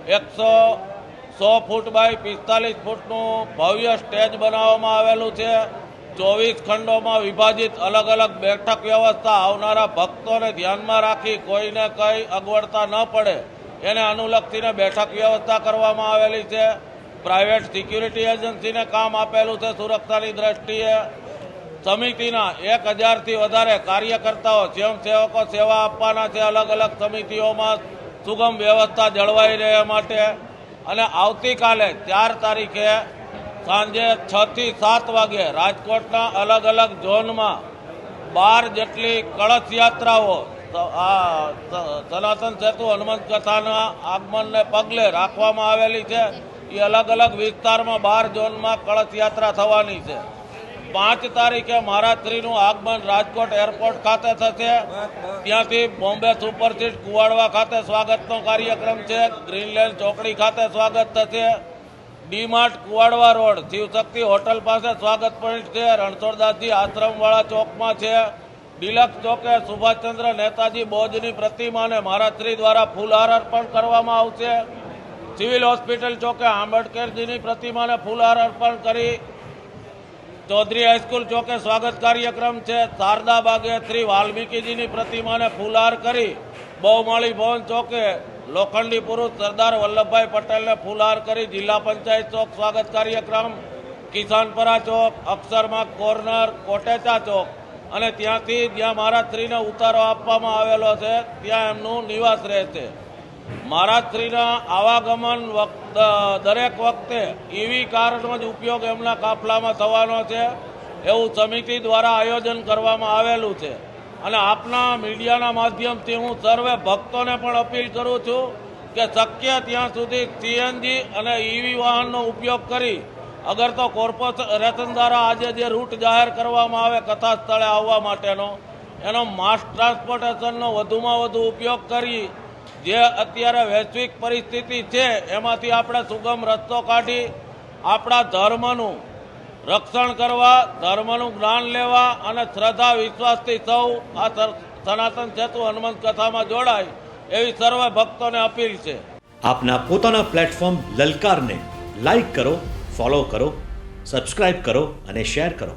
100 foot by 45 ફૂટનું ભવ્ય stage બનાવવામાં આવેલું છે। 24 ખંડોમાં વિભાજિત અલગ અલગ બેઠક વ્યવસ્થા આવનારા ભક્તોને ધ્યાનમાં રાખી કોઈને કંઈ અગવડતા ન પડે એને અનુલક્ષીને બેઠક વ્યવસ્થા કરવામાં આવેલી છે। પ્રાઇવેટ સિક્યુરિટી એજન્સીને કામ આપેલું છે સુરક્ષાની દ્રષ્ટિએ। સમિતિના 1000થી વધારે કાર્યકર્તાઓ સ્વયંસેવકો સેવા આપવાના છે અલગ અલગ સમિતિઓમાં સુગમ વ્યવસ્થા જળવાઈ રહે માટે। અને આવતીકાલે 4 તારીખે સાંજે 6 થી 7 વાગે રાજકોટના અલગ અલગ ઝોનમાં 12 જેટલી કળશ યાત્રાઓ સનાતન સેતુ હનુમંત કથાના આગમનને પગલે રાખવામાં આવેલી છે। એ અલગ અલગ વિસ્તારમાં 12 ઝોનમાં કળશ યાત્રા થવાની છે। 5 તારીખે મહારાજશ્રીનું આગમન રાજકોટ એરપોર્ટ ખાતે થશે। ત્યાંથી બોમ્બે સુપરસીટ કુવાડવા ખાતે સ્વાગતનો કાર્યક્રમ છે। ગ્રીનલેન્ડ ચોકડી ખાતે સ્વાગત થશે। ડીમાર્ટ કુવાડવા રોડ શિવશક્તિ હોટલ પાસે સ્વાગત પોઈન્ટ છે। રણછોડદાસજી આશ્રમવાળા ચોકમાં છે। ડિલક્સ ચોકે સુભાષચંદ્ર નેતાજી બોઝની પ્રતિમાને મહારાજશ્રી દ્વારા ફૂલહાર અર્પણ કરવામાં આવશે। સિવિલ હોસ્પિટલ ચોકે આંબેડકરજીની પ્રતિમાને ફૂલહાર અર્પણ કરી ચૌધરી હાઈસ્કૂલ ચોકે સ્વાગત કાર્યક્રમ છે। શારદા બાગે શ્રી વાલ્મીકીજીની પ્રતિમાને ફૂલહાર કરી બહુમાળી ભવન ચોકે લોખંડી પુરુષ સરદાર વલ્લભભાઈ પટેલને ફૂલહાર કરી જિલ્લા પંચાયત ચોક સ્વાગત કાર્યક્રમ। કિસાનપરા ચોક, અક્ષરમાર્ગ કોર્નર, કોટેચા ચોક અને ત્યાંથી જ્યાં મહારાજશ્રીને ઉતારો આપવામાં આવેલો છે ત્યાં એમનું નિવાસ રહેશે। મહારાજશ્રીના આવાગમન દરેક વખતે ઈવી કારનો જ ઉપયોગ એમના કાફલામાં થવાનો છે એવું સમિતિ દ્વારા આયોજન કરવામાં આવેલું છે। અને આપના મીડિયાના માધ્યમથી હું સર્વે ભક્તોને પણ અપીલ કરું છું કે શક્ય ત્યાં સુધી સીએનજી અને ઈવી વાહનનો ઉપયોગ કરી અગર તો કોર્પોરેશન દ્વારા આજે જે રૂટ જાહેર કરવામાં આવે કથા સ્થળે આવવા માટેનો એનો માસ ટ્રાન્સપોર્ટેશનનો વધુમાં વધુ ઉપયોગ કરી જે અત્યારે વૈશ્વિક પરિસ્થિતિ છે એમાંથી આપણે સુગમ રસ્તો કાઢી આપણા ધર્મનું રક્ષણ કરવા, ધર્મનું જ્ઞાન લેવા અને શ્રદ્ધા વિશ્વાસથી સૌ આ સનાતન સેતુ હનુમંત કથામાં જોડાય એવી સર્વ ભક્તોને અપીલ છે। આપના પોતાના પ્લેટફોર્મ લલકારને લાઈક કરો, ફોલો કરો, સબસ્ક્રાઇબ કરો અને શેર કરો।